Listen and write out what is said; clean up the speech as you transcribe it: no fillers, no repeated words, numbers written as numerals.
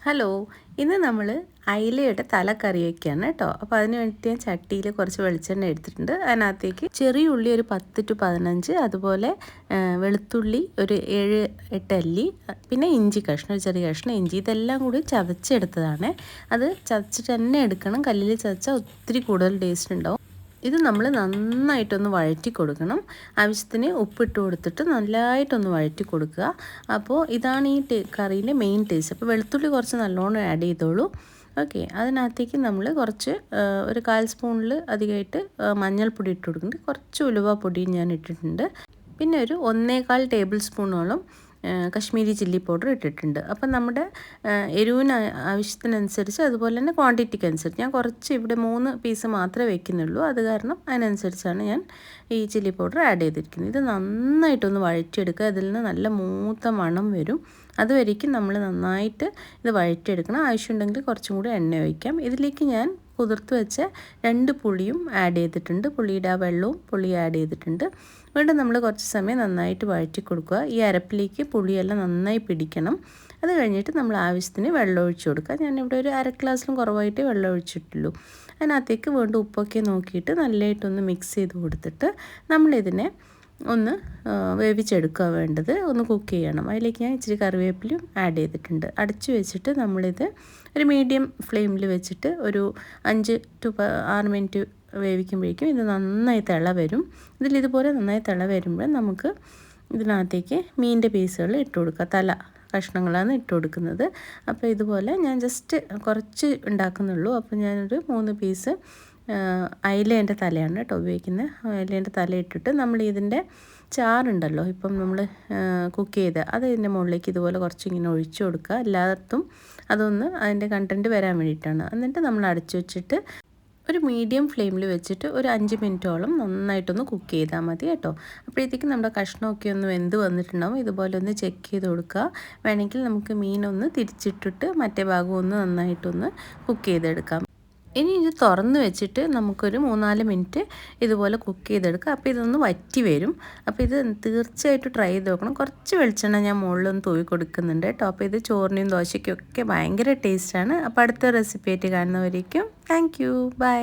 Hello, ഇന്ന് നമ്മൾ അയിലയുടെ തല കറി വയ്ക്കുകയാണ് കേട്ടോ. അപ്പോൾ അതിന് വേണ്ടിയിട്ട് ഞാൻ ചട്ടിയിൽ കുറച്ച് വെളിച്ചെണ്ണ എടുത്തിട്ടുണ്ട്. അതിനകത്തേക്ക് ചെറിയ ഉള്ളി ഒരു 10 to 15, അതുപോലെ വെളുത്തുള്ളി ഒരു 7-8 അല്ലി, പിന്നെ ഇഞ്ചി കഷ്ണം, ഒരു ചെറിയ കഷ്ണം ഇഞ്ചി, ഇതെല്ലാം കൂടി ചതച്ചെടുത്തതാണ്. അത് ചതച്ചിട്ട് തന്നെ എടുക്കണം. കല്ലിൽ ചതച്ചാൽ ഒത്തിരി കൂടുതൽ ടേസ്റ്റ് ഉണ്ടാവും. ഇത് നമ്മൾ നന്നായിട്ടൊന്ന് വഴറ്റി കൊടുക്കണം. ആവശ്യത്തിന് ഉപ്പിട്ട് കൊടുത്തിട്ട് നല്ലതായിട്ടൊന്ന് വഴറ്റി കൊടുക്കുക. അപ്പോൾ ഇതാണ് ഈ കറിയിലെ മെയിൻ ടേസ്റ്റ്. അപ്പോൾ വെളുത്തുള്ളി കുറച്ച് നല്ലോണം ആഡ് ചെയ്തോളൂ. ഓക്കെ, അതിനകത്തേക്ക് നമ്മൾ കുറച്ച് ഒരു 1/4 സ്പൂണിൽ അധികമായിട്ട് മഞ്ഞൾപ്പൊടി ഇട്ട് കൊടുക്കുന്നുണ്ട്. കുറച്ച് ഉലുവാപ്പൊടിയും ഞാൻ ഇട്ടിട്ടുണ്ട്. പിന്നെ ഒരു 1.25 ടേബിൾ സ്പൂണോളം കശ്മീരി ചില്ലി പൗഡർ ഇട്ടിട്ടുണ്ട്. അപ്പം നമ്മുടെ എരിവിന് ആവശ്യത്തിനനുസരിച്ച്, അതുപോലെ തന്നെ ക്വാണ്ടിറ്റിക്ക് അനുസരിച്ച്, ഞാൻ കുറച്ച് ഇവിടെ 3 പീസ് മാത്രമേ വെക്കുന്നുള്ളൂ. അത് കാരണം അതിനനുസരിച്ചാണ് ഞാൻ ഈ ചില്ലി പൗഡർ ആഡ് ചെയ്തിരിക്കുന്നത്. ഇത് നന്നായിട്ടൊന്ന് വഴറ്റിയെടുക്കുക. ഇതിൽ നിന്ന് നല്ല മൂത്ത മണം വരും. അതുവരേക്കും നമ്മൾ നന്നായിട്ട് ഇത് വഴറ്റിയെടുക്കണം. ആവശ്യമുണ്ടെങ്കിൽ കുറച്ചും കൂടി എണ്ണ ഒഴിക്കാം. ഇതിലേക്ക് ഞാൻ കുതിർത്ത് വെച്ച 2 പുളിയും ആഡ് ചെയ്തിട്ടുണ്ട്. പുളിയുടെ ആ വെള്ളവും പുളി ആഡ് ചെയ്തിട്ടുണ്ട്. വീണ്ടും നമ്മൾ കുറച്ച് സമയം നന്നായിട്ട് വഴറ്റി കൊടുക്കുക. ഈ അരപ്പിലേക്ക് പുളിയെല്ലാം നന്നായി പിടിക്കണം. അത് കഴിഞ്ഞിട്ട് നമ്മൾ ആവശ്യത്തിന് വെള്ളം ഒഴിച്ച് കൊടുക്കുക. ഞാനിവിടെ ഒരു 1/2 ഗ്ലാസ്സിലും കുറവായിട്ടേ വെള്ളം ഒഴിച്ചിട്ടുള്ളൂ. അതിനകത്തേക്ക് വീണ്ടും ഉപ്പൊക്കെ നോക്കിയിട്ട് നല്ലതായിട്ടൊന്ന് മിക്സ് ചെയ്ത് കൊടുത്തിട്ട് നമ്മളിതിനെ ഒന്ന് വേവിച്ചെടുക്കുക വേണ്ടത്. ഒന്ന് കുക്ക് ചെയ്യണം. അതിലേക്ക് ഞാൻ ഇച്ചിരി കറിവേപ്പിലയും ആഡ് ചെയ്തിട്ടുണ്ട്. അടച്ചു വെച്ചിട്ട് നമ്മളിത് ഒരു മീഡിയം ഫ്ലെയിമിൽ വെച്ചിട്ട് ഒരു 5 to 6 മിനിറ്റ് വേവിക്കുമ്പോഴേക്കും ഇത് നന്നായി തിള വരും. ഇതിലിതുപോലെ നന്നായി തിള വരുമ്പോൾ നമുക്ക് ഇതിനകത്തേക്ക് മീനിൻ്റെ പീസുകൾ ഇട്ട് കൊടുക്കുക. തല കഷ്ണങ്ങളാണ് ഇട്ട് കൊടുക്കുന്നത്. അപ്പോൾ ഇതുപോലെ ഞാൻ ജസ്റ്റ് കുറച്ച് ഉണ്ടാക്കുന്നുള്ളൂ. അപ്പോൾ ഞാനൊരു 3 പീസ് അയിലേൻ്റെ തലയാണ് കേട്ടോ ഉപയോഗിക്കുന്നത്. അയിലേൻ്റെ തല ഇട്ടിട്ട് നമ്മൾ ഇതിൻ്റെ ചാറുണ്ടല്ലോ, ഇപ്പം നമ്മൾ കുക്ക് ചെയ്ത് അത് ഇതിൻ്റെ മുകളിലേക്ക് ഇതുപോലെ കുറച്ചിങ്ങനെ ഒഴിച്ചു കൊടുക്കുക. എല്ലായിടത്തും അതൊന്ന് അതിൻ്റെ കണ്ടൻറ്റ് വരാൻ വേണ്ടിയിട്ടാണ്. എന്നിട്ട് നമ്മൾ അടച്ചു വെച്ചിട്ട് ഒരു മീഡിയം ഫ്ലെയിമിൽ വെച്ചിട്ട് ഒരു 5 മിനിറ്റോളം നന്നായിട്ടൊന്ന് കുക്ക് ചെയ്താൽ മതി കേട്ടോ. അപ്പോഴത്തേക്കും നമ്മുടെ കഷ്ണമൊക്കെ ഒന്ന് വെന്ത് വന്നിട്ടുണ്ടാവും. ഇതുപോലെ ഒന്ന് ചെക്ക് ചെയ്ത് കൊടുക്കുക. വേണമെങ്കിൽ നമുക്ക് മീനൊന്ന് തിരിച്ചിട്ടിട്ട് മറ്റേ ഭാഗം ഒന്ന് നന്നായിട്ടൊന്ന് കുക്ക് ചെയ്തെടുക്കാം. ഇനി ഇത് തുറന്ന് വെച്ചിട്ട് നമുക്കൊരു 3-4 മിനിറ്റ് ഇതുപോലെ കുക്ക് ചെയ്തെടുക്കുക. അപ്പോൾ ഇതൊന്ന് വറ്റി വരും. അപ്പോൾ ഇത് തീർച്ചയായിട്ടും ട്രൈ ചെയ്ത് നോക്കണം. കുറച്ച് വെളിച്ചെണ്ണ ഞാൻ മുകളിലൊന്ന് തൂവി കൊടുക്കുന്നുണ്ട് കേട്ടോ. അപ്പോൾ ഇത് ചോറിനും ദോശയ്ക്കും ഒക്കെ ഭയങ്കര ടേസ്റ്റാണ്. അപ്പോൾ അടുത്ത റെസിപ്പി ആയിട്ട് കാണുന്നവരേക്കും താങ്ക് യു, ബൈ.